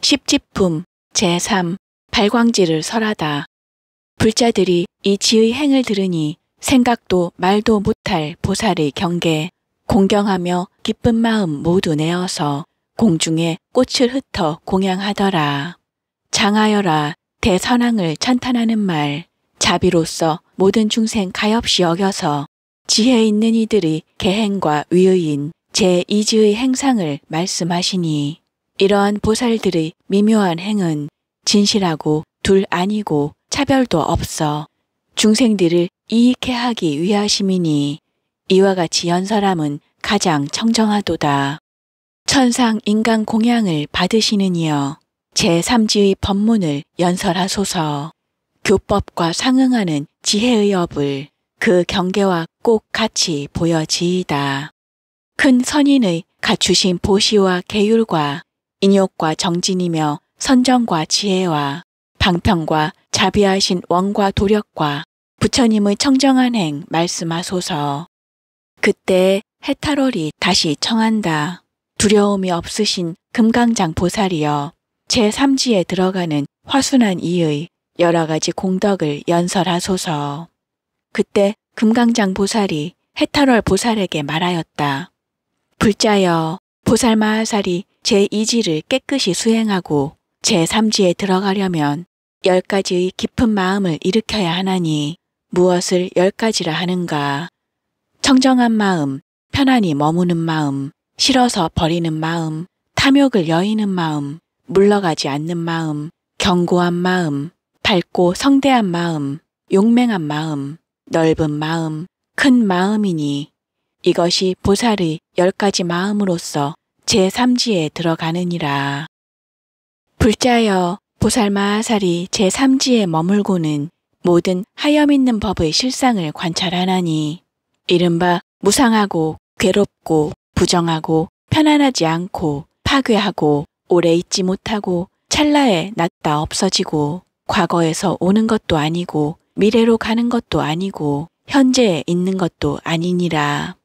십지품 제3 발광지를 설하다. 불자들이 이 지의 행을 들으니 생각도 말도 못할 보살의 경계, 공경하며 기쁜 마음 모두 내어서 공중에 꽃을 흩어 공양하더라. 장하여라 대선왕을 찬탄하는 말, 자비로서 모든 중생 가엾이 여겨서 지혜 있는 이들의 계행과 위의인 제2지의 행상을 말씀하시니, 이러한 보살들의 미묘한 행은 진실하고 둘 아니고 차별도 없어 중생들을 이익해 하기 위하심이니, 이와 같이 연설함은 가장 청정하도다. 천상 인간 공양을 받으시는 이여 제3지의 법문을 연설하소서. 교법과 상응하는 지혜의 업을 그 경계와 꼭 같이 보여지이다. 큰 선인의 갖추신 보시와 계율과 인욕과 정진이며 선정과 지혜와 방평과 자비하신 원과 도력과 부처님의 청정한 행 말씀하소서. 그때 해탈월이 다시 청한다. 두려움이 없으신 금강장 보살이여 제3지에 들어가는 화순한 이의 여러 가지 공덕을 연설하소서. 그때 금강장 보살이 해탈월 보살에게 말하였다. 불자여, 보살 마하살이 제2지를 깨끗이 수행하고 제3지에 들어가려면 10가지의 깊은 마음을 일으켜야 하나니 무엇을 10가지라 하는가? 청정한 마음, 편안히 머무는 마음, 싫어서 버리는 마음, 탐욕을 여의는 마음, 물러가지 않는 마음, 견고한 마음, 밝고 성대한 마음, 용맹한 마음, 넓은 마음, 큰 마음이니 이것이 보살의 10가지 마음으로서 제3지에 들어가느니라. 불자여, 보살 마하살이 제3지에 머물고는 모든 하염 있는 법의 실상을 관찰하나니 이른바 무상하고 괴롭고 부정하고 편안하지 않고 파괴하고 오래 있지 못하고 찰나에 났다 없어지고 과거에서 오는 것도 아니고 미래로 가는 것도 아니고 현재에 있는 것도 아니니라.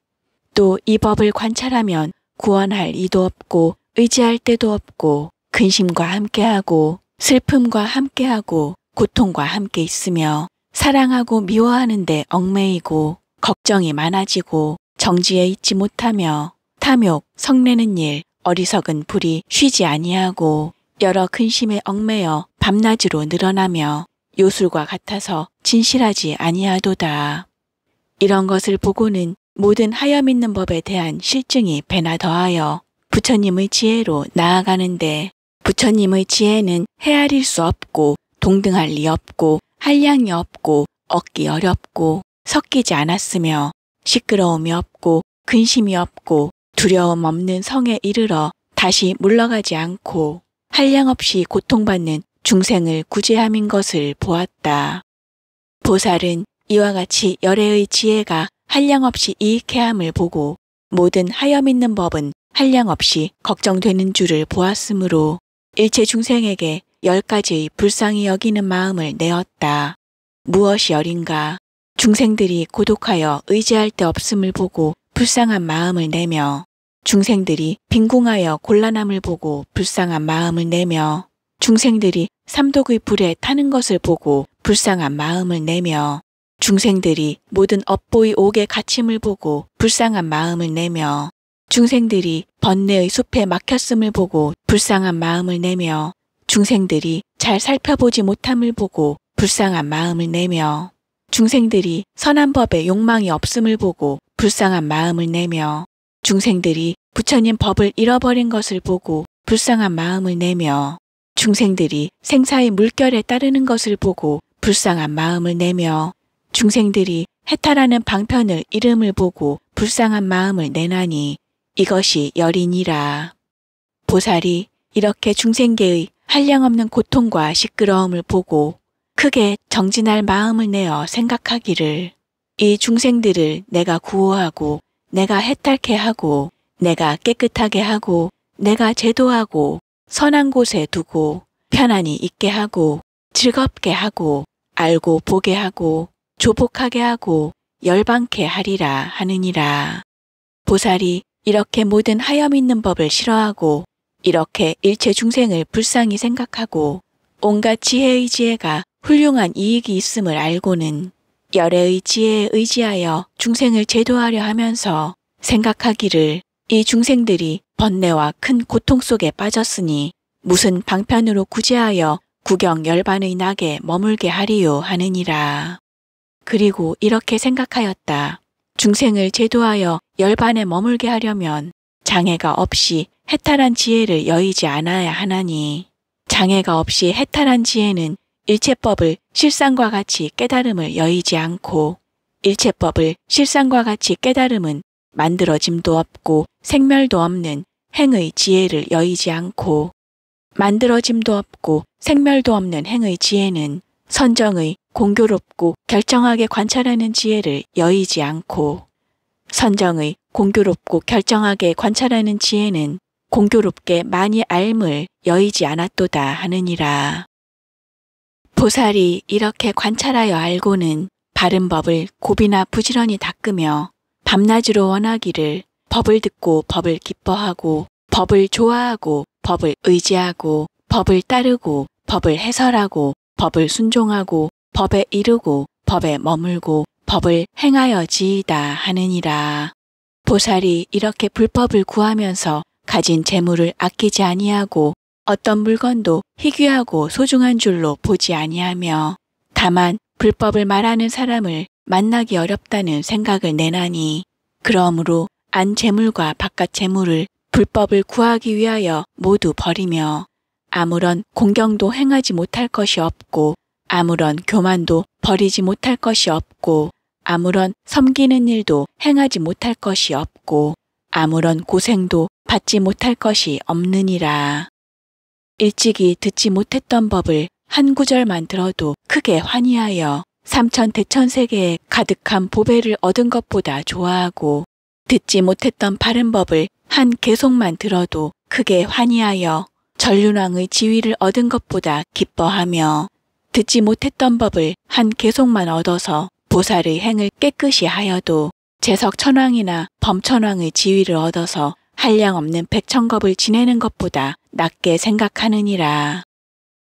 또 이 법을 관찰하면 구원할 이도 없고 의지할 때도 없고 근심과 함께하고 슬픔과 함께하고 고통과 함께 있으며 사랑하고 미워하는데 얽매이고 걱정이 많아지고 정지에 있지 못하며 탐욕, 성내는 일, 어리석은 불이 쉬지 아니하고 여러 근심에 얽매여 밤낮으로 늘어나며 요술과 같아서 진실하지 아니하도다. 이런 것을 보고는 모든 하염 있는 법에 대한 실증이 배나 더하여 부처님의 지혜로 나아가는데, 부처님의 지혜는 헤아릴 수 없고 동등할 리 없고 한량이 없고 얻기 어렵고 섞이지 않았으며 시끄러움이 없고 근심이 없고 두려움 없는 성에 이르러 다시 물러가지 않고 한량없이 고통받는 중생을 구제함인 것을 보았다. 보살은 이와 같이 열애의 지혜가 한량없이 이익해함을 보고 모든 하염 있는 법은 한량없이 걱정되는 줄을 보았으므로 일체 중생에게 10가지의 불쌍히 여기는 마음을 내었다. 무엇이 열인가? 중생들이 고독하여 의지할 데 없음을 보고 불쌍한 마음을 내며, 중생들이 빈궁하여 곤란함을 보고 불쌍한 마음을 내며, 중생들이 삼독의 불에 타는 것을 보고 불쌍한 마음을 내며, 중생들이 모든 업보의 옥에 갇힘을 보고 불쌍한 마음을 내며, 중생들이 번뇌의 숲에 막혔음을 보고 불쌍한 마음을 내며, 중생들이 잘 살펴보지 못함을 보고 불쌍한 마음을 내며, 중생들이 선한 법에 욕망이 없음을 보고 불쌍한 마음을 내며, 중생들이 부처님 법을 잃어버린 것을 보고 불쌍한 마음을 내며, 중생들이 생사의 물결에 따르는 것을 보고 불쌍한 마음을 내며, 중생들이 해탈하는 방편을 잃음을 보고 불쌍한 마음을 내나니 이것이 열이니라. 보살이 이렇게 중생계의 한량없는 고통과 시끄러움을 보고 크게 정진할 마음을 내어 생각하기를, 이 중생들을 내가 구호하고 내가 해탈케 하고 내가 깨끗하게 하고 내가 제도하고 선한 곳에 두고 편안히 있게 하고 즐겁게 하고 알고 보게 하고 조복하게 하고 열방케 하리라 하느니라. 보살이 이렇게 모든 하염 있는 법을 싫어하고 이렇게 일체 중생을 불쌍히 생각하고 온갖 지혜의 지혜가 훌륭한 이익이 있음을 알고는 열애의 지혜에 의지하여 중생을 제도하려 하면서 생각하기를 이 중생들이 번뇌와 큰 고통 속에 빠졌으니 무슨 방편으로 구제하여 구경 열반의 낙에 머물게 하리요 하느니라. 그리고 이렇게 생각하였다. 중생을 제도하여 열반에 머물게 하려면 장애가 없이 해탈한 지혜를 여의지 않아야 하나니 장애가 없이 해탈한 지혜는 일체법을 실상과 같이 깨달음을 여의지 않고 일체법을 실상과 같이 깨달음은 만들어짐도 없고 생멸도 없는 행의 지혜를 여의지 않고 만들어짐도 없고 생멸도 없는 행의 지혜는 선정의 공교롭고 결정하게 관찰하는 지혜를 여의지 않고 선정의 공교롭고 결정하게 관찰하는 지혜는 공교롭게 많이 알물 여의지 않았도다 하느니라. 보살이 이렇게 관찰하여 알고는 바른 법을 고비나 부지런히 닦으며 밤낮으로 원하기를 법을 듣고 법을 기뻐하고 법을 좋아하고 법을 의지하고 법을 따르고 법을 해설하고 법을 순종하고 법에 이르고 법에 머물고 법을 행하여 지이다 하느니라. 보살이 이렇게 불법을 구하면서 가진 재물을 아끼지 아니하고 어떤 물건도 희귀하고 소중한 줄로 보지 아니하며 다만 불법을 말하는 사람을 만나기 어렵다는 생각을 내나니 그러므로 안 재물과 바깥 재물을 불법을 구하기 위하여 모두 버리며 아무런 공경도 행하지 못할 것이 없고 아무런 교만도 버리지 못할 것이 없고 아무런 섬기는 일도 행하지 못할 것이 없고 아무런 고생도 받지 못할 것이 없느니라. 일찍이 듣지 못했던 법을 한 구절만 들어도 크게 환희하여 삼천대천세계에 가득한 보배를 얻은 것보다 좋아하고 듣지 못했던 바른 법을 한 개송만 들어도 크게 환희하여 전륜왕의 지위를 얻은 것보다 기뻐하며 듣지 못했던 법을 한 개송만 얻어서 보살의 행을 깨끗이 하여도 재석천왕이나 범천왕의 지위를 얻어서 한량없는 백천겁을 지내는 것보다 낮게 생각하느니라.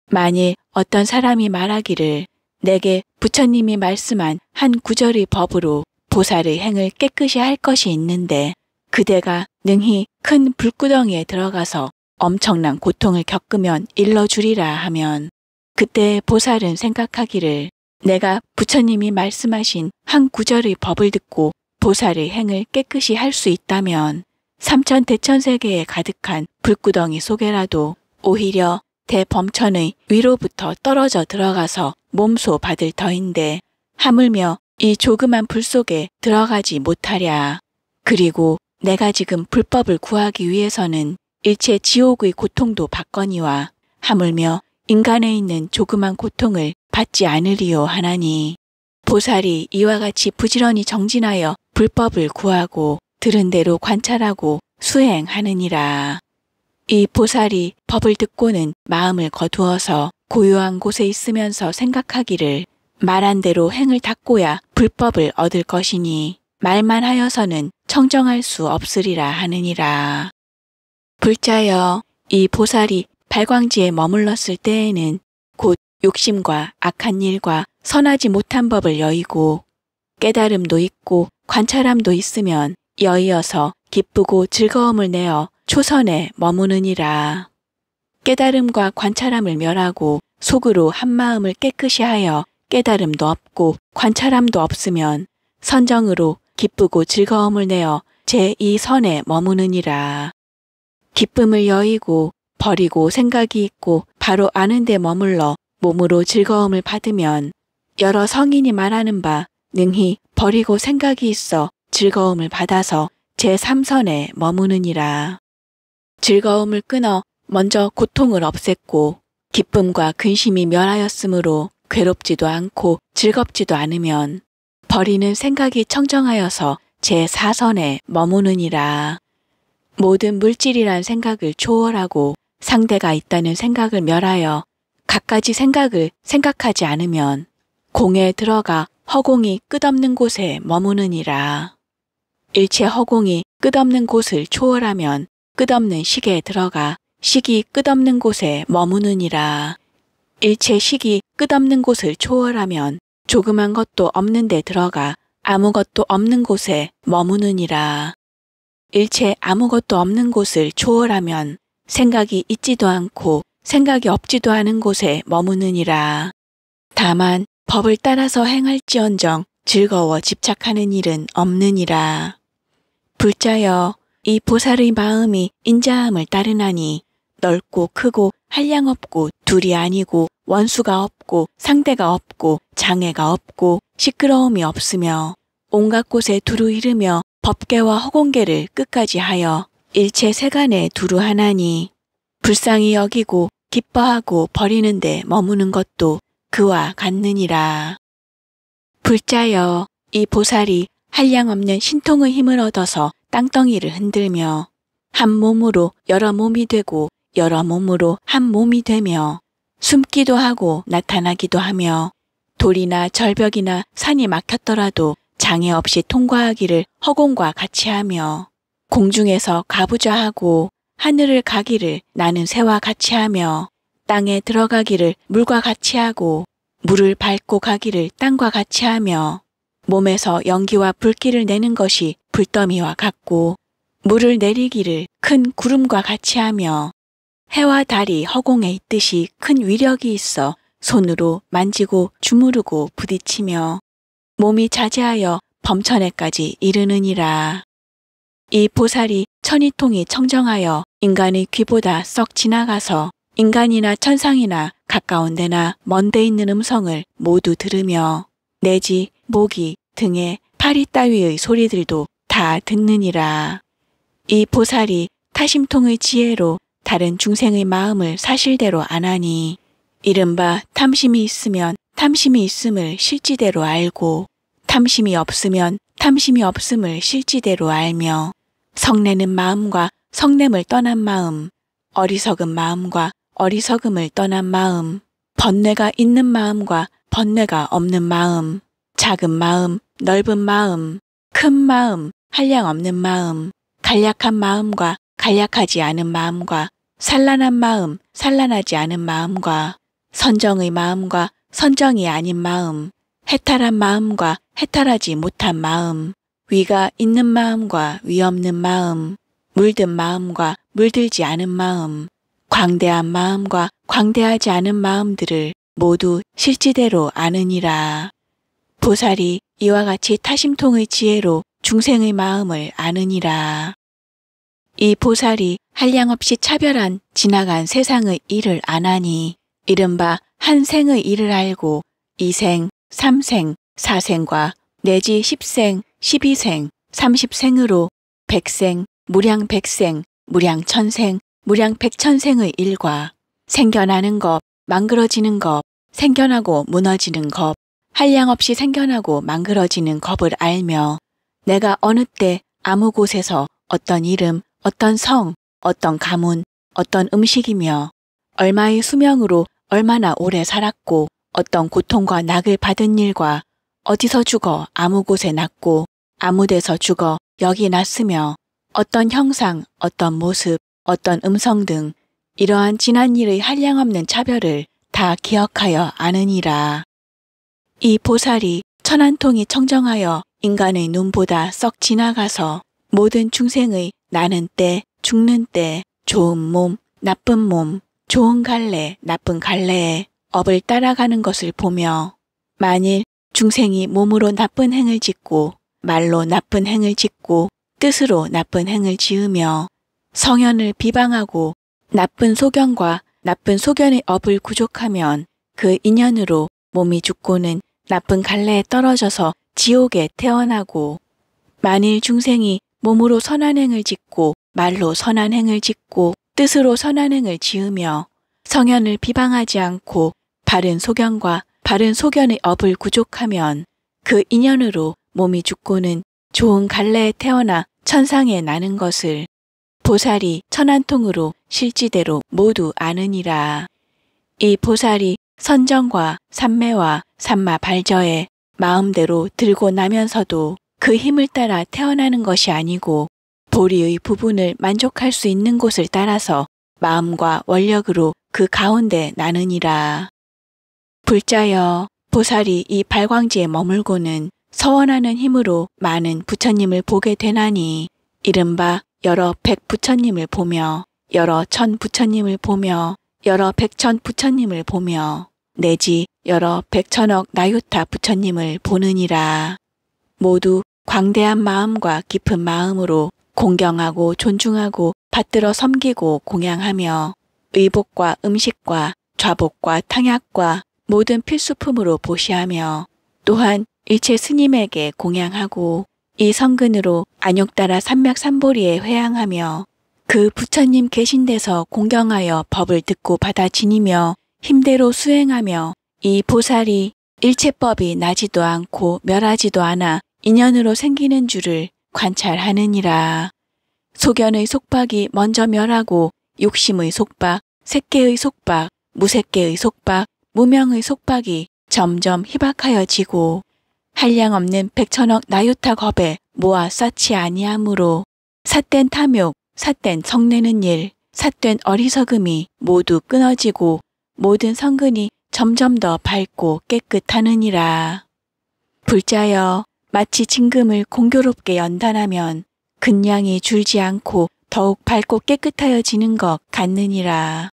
만일 어떤 사람이 말하기를 내게 부처님이 말씀한 한 구절의 법으로 보살의 행을 깨끗이 할 것이 있는데 그대가 능히 큰 불구덩이에 들어가서 엄청난 고통을 겪으면 일러주리라 하면 그때 보살은 생각하기를 내가 부처님이 말씀하신 한 구절의 법을 듣고 보살의 행을 깨끗이 할 수 있다면 삼천대천세계에 가득한 불구덩이 속에라도 오히려 대범천의 위로부터 떨어져 들어가서 몸소 받을 터인데 하물며 이 조그만 불 속에 들어가지 못하랴. 그리고 내가 지금 불법을 구하기 위해서는 일체 지옥의 고통도 받거니와 하물며 인간에 있는 조그만 고통을 받지 않으리요 하나니 보살이 이와 같이 부지런히 정진하여 불법을 구하고 들은 대로 관찰하고 수행하느니라. 이 보살이 법을 듣고는 마음을 거두어서 고요한 곳에 있으면서 생각하기를 말한 대로 행을 닦고야 불법을 얻을 것이니 말만 하여서는 청정할 수 없으리라 하느니라. 불자여 이 보살이 발광지에 머물렀을 때에는 곧 욕심과 악한 일과 선하지 못한 법을 여의고 깨달음도 있고 관찰함도 있으면 여이어서 기쁘고 즐거움을 내어 초선에 머무느니라. 깨달음과 관찰함을 멸하고 속으로 한마음을 깨끗이 하여 깨달음도 없고 관찰함도 없으면 선정으로 기쁘고 즐거움을 내어 제2선에 머무느니라. 기쁨을 여의고 버리고 생각이 있고 바로 아는 데 머물러 몸으로 즐거움을 받으면 여러 성인이 말하는 바 능히 버리고 생각이 있어 즐거움을 받아서 제3선에 머무느니라. 즐거움을 끊어 먼저 고통을 없앴고 기쁨과 근심이 멸하였으므로 괴롭지도 않고 즐겁지도 않으면 버리는 생각이 청정하여서 제4선에 머무느니라. 모든 물질이란 생각을 초월하고 상대가 있다는 생각을 멸하여 갖가지 생각을 생각하지 않으면 공에 들어가 허공이 끝없는 곳에 머무느니라. 일체 허공이 끝없는 곳을 초월하면 끝없는 식에 들어가 식이 끝없는 곳에 머무느니라. 일체 식이 끝없는 곳을 초월하면 조그만 것도 없는 데 들어가 아무것도 없는 곳에 머무느니라. 일체 아무것도 없는 곳을 초월하면 생각이 있지도 않고 생각이 없지도 않은 곳에 머무느니라. 다만 법을 따라서 행할지언정 즐거워 집착하는 일은 없느니라. 불자여, 이 보살의 마음이 인자함을 따르나니 넓고 크고 한량없고 둘이 아니고 원수가 없고 상대가 없고 장애가 없고 시끄러움이 없으며 온갖 곳에 두루 이르며 법계와 허공계를 끝까지 하여 일체 세간에 두루 하나니 불쌍히 여기고 기뻐하고 버리는 데 머무는 것도 그와 같느니라. 불자여, 이 보살이 한량없는 신통의 힘을 얻어서 땅덩이를 흔들며 한 몸으로 여러 몸이 되고 여러 몸으로 한 몸이 되며 숨기도 하고 나타나기도 하며 돌이나 절벽이나 산이 막혔더라도 장애 없이 통과하기를 허공과 같이 하며 공중에서 가부좌하고 하늘을 가기를 나는 새와 같이 하며 땅에 들어가기를 물과 같이 하고 물을 밟고 가기를 땅과 같이 하며 몸에서 연기와 불길을 내는 것이 불더미와 같고 물을 내리기를 큰 구름과 같이 하며 해와 달이 허공에 있듯이 큰 위력이 있어 손으로 만지고 주무르고 부딪히며 몸이 자제하여 범천에까지 이르느니라. 이 보살이 천이통이 청정하여 인간의 귀보다 썩 지나가서 인간이나 천상이나 가까운 데나 먼 데 있는 음성을 모두 들으며 내지 모기, 등에 파리 따위의 소리들도 다 듣느니라. 이 보살이 타심통의 지혜로 다른 중생의 마음을 사실대로 안하니 이른바 탐심이 있으면 탐심이 있음을 실지대로 알고 탐심이 없으면 탐심이 없음을 실지대로 알며 성내는 마음과 성냄을 떠난 마음, 어리석은 마음과 어리석음을 떠난 마음, 번뇌가 있는 마음과 번뇌가 없는 마음, 작은 마음, 넓은 마음, 큰 마음, 한량없는 마음, 간략한 마음과 간략하지 않은 마음과 산란한 마음, 산란하지 않은 마음과 선정의 마음과 선정이 아닌 마음, 해탈한 마음과 해탈하지 못한 마음, 위가 있는 마음과 위 없는 마음, 물든 마음과 물들지 않은 마음, 광대한 마음과 광대하지 않은 마음들을 모두 실지대로 아느니라. 보살이 이와 같이 타심통의 지혜로 중생의 마음을 아느니라. 이 보살이 한량없이 차별한 지나간 세상의 일을 안하니 이른바 한 생의 일을 알고 이생, 삼생, 사생과 내지 10생, 12생, 30생으로 백생, 무량백생, 무량천생, 무량백천생의 일과 생겨나는 것, 망그러지는 것, 생겨나고 무너지는 것, 한량없이 생겨나고 망그러지는 겁을 알며 내가 어느 때 아무 곳에서 어떤 이름, 어떤 성, 어떤 가문, 어떤 음식이며 얼마의 수명으로 얼마나 오래 살았고 어떤 고통과 낙을 받은 일과 어디서 죽어 아무 곳에 났고 아무 데서 죽어 여기 났으며 어떤 형상, 어떤 모습, 어떤 음성 등 이러한 지난 일의 한량없는 차별을 다 기억하여 아느니라. 이 보살이 천한통이 청정하여 인간의 눈보다 썩 지나가서 모든 중생의 나는 때, 죽는 때, 좋은 몸, 나쁜 몸, 좋은 갈래, 나쁜 갈래의 업을 따라가는 것을 보며 만일 중생이 몸으로 나쁜 행을 짓고 말로 나쁜 행을 짓고 뜻으로 나쁜 행을 지으며 성현을 비방하고 나쁜 소견과 나쁜 소견의 업을 구족하면 그 인연으로 몸이 죽고는 나쁜 갈래에 떨어져서 지옥에 태어나고 만일 중생이 몸으로 선한 행을 짓고 말로 선한 행을 짓고 뜻으로 선한 행을 지으며 성현을 비방하지 않고 바른 소견과 바른 소견의 업을 구족하면 그 인연으로 몸이 죽고는 좋은 갈래에 태어나 천상에 나는 것을 보살이 천한통으로 실지대로 모두 아느니라. 이 보살이 선정과 삼매와 삼마 발저에 마음대로 들고 나면서도 그 힘을 따라 태어나는 것이 아니고 보리의 부분을 만족할 수 있는 곳을 따라서 마음과 원력으로 그 가운데 나느니라. 불자여 보살이 이 발광지에 머물고는 서원하는 힘으로 많은 부처님을 보게 되나니 이른바 여러 백 부처님을 보며 여러 천 부처님을 보며 여러 백천 부처님을 보며 내지 여러 백천억 나유타 부처님을 보느니라. 모두 광대한 마음과 깊은 마음으로 공경하고 존중하고 받들어 섬기고 공양하며 의복과 음식과 좌복과 탕약과 모든 필수품으로 보시하며 또한 일체 스님에게 공양하고 이 성근으로 안욕따라 삼맥삼보리에 회향하며 그 부처님 계신 데서 공경하여 법을 듣고 받아 지니며 힘대로 수행하며 이 보살이 일체법이 나지도 않고 멸하지도 않아 인연으로 생기는 줄을 관찰하느니라. 소견의 속박이 먼저 멸하고 욕심의 속박, 색계의 속박, 무색계의 속박, 무명의 속박이 점점 희박하여지고 한량없는 백천억 나유타 겁에 모아 쌓지 아니하므로 삿된 탐욕, 삿된 성내는 일, 삿된 어리석음이 모두 끊어지고 모든 성근이 점점 더 밝고 깨끗하느니라. 불자여 마치 진금을 공교롭게 연단하면 근량이 줄지 않고 더욱 밝고 깨끗하여지는 것 같느니라.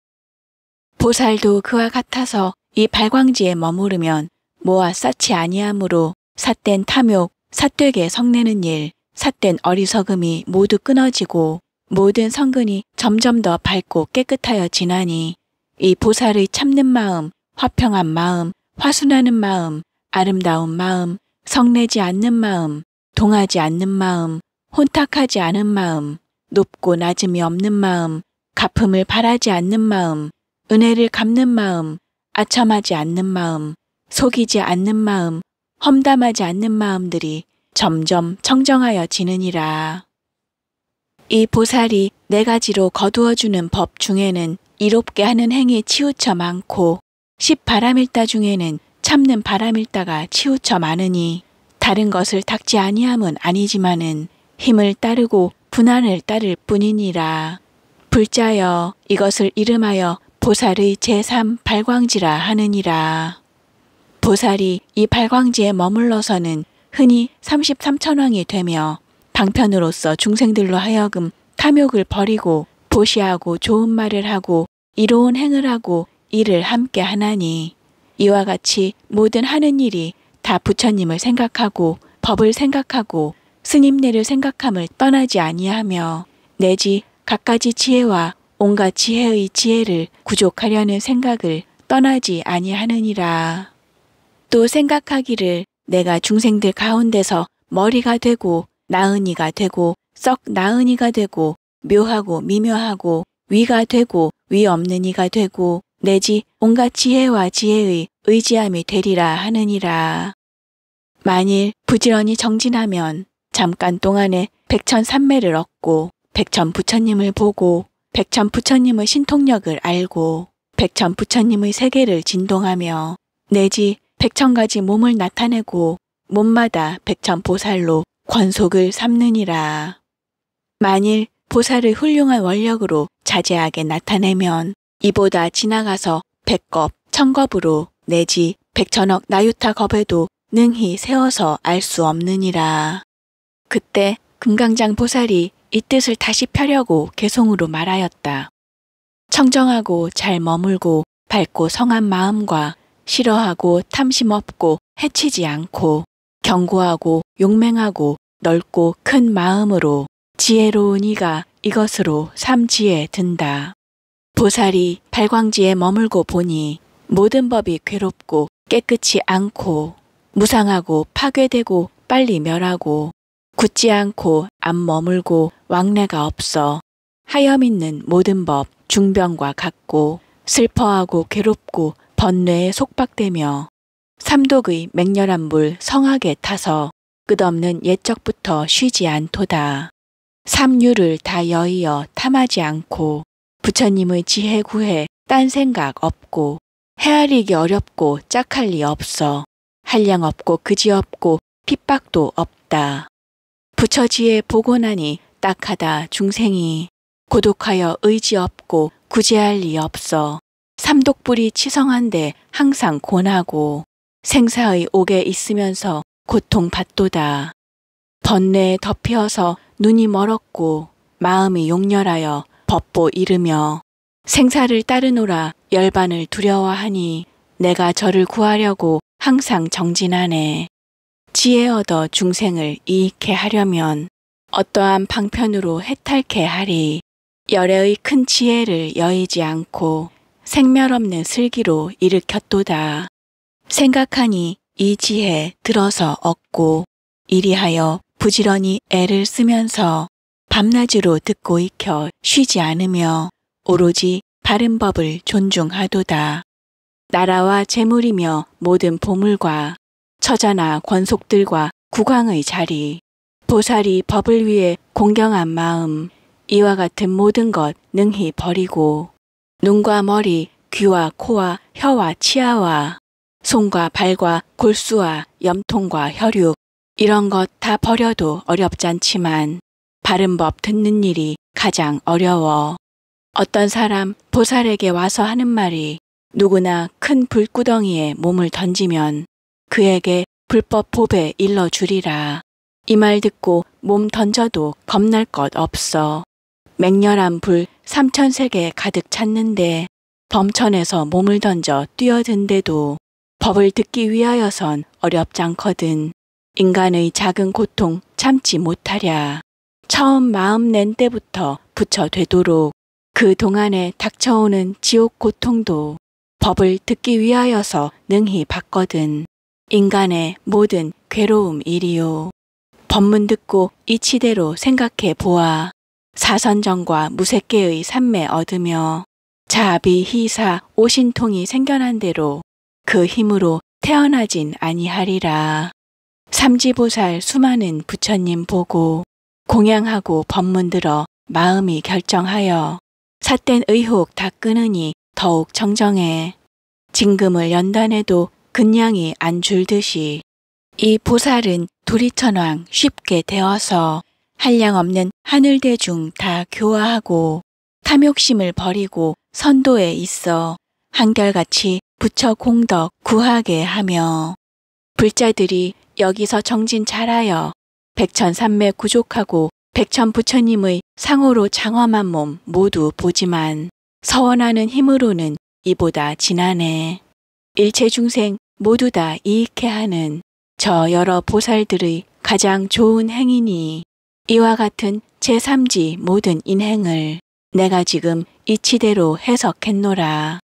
보살도 그와 같아서 이 발광지에 머무르면 모아 쌓지 아니하므로 삿된 탐욕, 삿되게 성내는 일, 삿된 어리석음이 모두 끊어지고 모든 성근이 점점 더 밝고 깨끗하여지나니 이 보살의 참는 마음, 화평한 마음, 화순하는 마음, 아름다운 마음, 성내지 않는 마음, 동하지 않는 마음, 혼탁하지 않은 마음, 높고 낮음이 없는 마음, 갚음을 바라지 않는 마음, 은혜를 갚는 마음, 아첨하지 않는 마음, 속이지 않는 마음, 험담하지 않는 마음들이 점점 청정하여지느니라. 이 보살이 네 가지로 거두어주는 법 중에는 이롭게 하는 행위 치우쳐 많고 10바람일다 중에는 참는 바람일다가 치우쳐 많으니 다른 것을 닦지 아니함은 아니지만은 힘을 따르고 분한을 따를 뿐이니라. 불자여 이것을 이름하여 보살의 제3발광지라 하느니라. 보살이 이 발광지에 머물러서는 흔히 33천왕이 되며 방편으로서 중생들로 하여금 탐욕을 버리고 보시하고 좋은 말을 하고 이로운 행을 하고 일을 함께 하나니 이와 같이 모든 하는 일이 다 부처님을 생각하고 법을 생각하고 스님네를 생각함을 떠나지 아니하며 내지 갖가지 지혜와 온갖 지혜의 지혜를 구족하려는 생각을 떠나지 아니하느니라. 또 생각하기를 내가 중생들 가운데서 머리가 되고 나은이가 되고 썩 나은이가 되고 묘하고 미묘하고 위가 되고 위 없는 이가 되고 내지 온갖 지혜와 지혜의 의지함이 되리라 하느니라. 만일 부지런히 정진하면 잠깐 동안에 백천삼매를 얻고 백천 부처님을 보고 백천 부처님의 신통력을 알고 백천 부처님의 세계를 진동하며 내지 백천가지 몸을 나타내고 몸마다 백천 보살로 권속을 삼느니라. 만일 보살의 훌륭한 원력으로 자제하게 나타내면 이보다 지나가서 백겁, 천겁으로 내지 백천억 나유타 겁에도 능히 세워서 알 수 없느니라. 그때 금강장 보살이 이 뜻을 다시 펴려고 개송으로 말하였다. 청정하고 잘 머물고 밝고 성한 마음과 싫어하고 탐심 없고 해치지 않고 견고하고 용맹하고 넓고 큰 마음으로 지혜로운 이가 이것으로 삼지에 든다. 보살이 발광지에 머물고 보니 모든 법이 괴롭고 깨끗이 않고 무상하고 파괴되고 빨리 멸하고 굳지 않고 안 머물고 왕래가 없어 하염 있는 모든 법 중병과 같고 슬퍼하고 괴롭고 번뇌에 속박되며 삼독의 맹렬한 물 성하게 타서 끝없는 옛적부터 쉬지 않도다. 삼유를 다 여의어 탐하지 않고 부처님의 지혜 구해 딴 생각 없고 헤아리기 어렵고 짝할 리 없어 한량 없고 그지 없고 핍박도 없다. 부처 지혜 보고 나니 딱하다 중생이 고독하여 의지 없고 구제할 리 없어. 삼독불이 치성한데 항상 곤하고 생사의 옥에 있으면서 고통받도다. 번뇌에 덮여서 눈이 멀었고 마음이 용렬하여 법보 이르며 생사를 따르노라 열반을 두려워하니 내가 저를 구하려고 항상 정진하네. 지혜 얻어 중생을 이익해 하려면 어떠한 방편으로 해탈케 하리. 열애의 큰 지혜를 여의지 않고 생멸 없는 슬기로 일으켰도다. 생각하니 이 지혜 들어서 얻고 이리하여 부지런히 애를 쓰면서 밤낮으로 듣고 익혀 쉬지 않으며 오로지 바른 법을 존중하도다. 나라와 재물이며 모든 보물과 처자나 권속들과 국왕의 자리, 보살이 법을 위해 공경한 마음, 이와 같은 모든 것 능히 버리고 눈과 머리, 귀와 코와 혀와 치아와 손과 발과 골수와 염통과 혈육 이런 것 다 버려도 어렵잖지만 바른 법 듣는 일이 가장 어려워. 어떤 사람 보살에게 와서 하는 말이 누구나 큰 불구덩이에 몸을 던지면 그에게 불법 법에 일러주리라. 이 말 듣고 몸 던져도 겁날 것 없어. 맹렬한 불 3000세계 가득 찼는데 덤천에서 몸을 던져 뛰어든데도 법을 듣기 위하여선 어렵잖거든. 인간의 작은 고통 참지 못하랴. 처음 마음 낸 때부터 부처 되도록 그 동안에 닥쳐오는 지옥 고통도 법을 듣기 위하여서 능히 받거든. 인간의 모든 괴로움 이리요. 법문 듣고 이치대로 생각해 보아. 사선정과 무색계의 삼매 얻으며 자비 희사 오신통이 생겨난 대로 그 힘으로 태어나진 아니하리라. 삼지보살 수많은 부처님 보고 공양하고 법문 들어 마음이 결정하여 삿된 의혹 다 끊으니 더욱 정정해. 징금을 연단해도 근량이 안 줄듯이 이 보살은 두리천왕 쉽게 되어서 한량없는 하늘대중 다 교화하고 탐욕심을 버리고 선도에 있어 한결같이 부처 공덕 구하게 하며 불자들이 여기서 정진 잘하여 백천삼매 구족하고 백천부처님의 상호로 장엄한 몸 모두 보지만 서원하는 힘으로는 이보다 진하네. 일체중생 모두 다 이익해 하는 저 여러 보살들의 가장 좋은 행위니 이와 같은 제3지 모든 인행을 내가 지금 이치대로 해석했노라.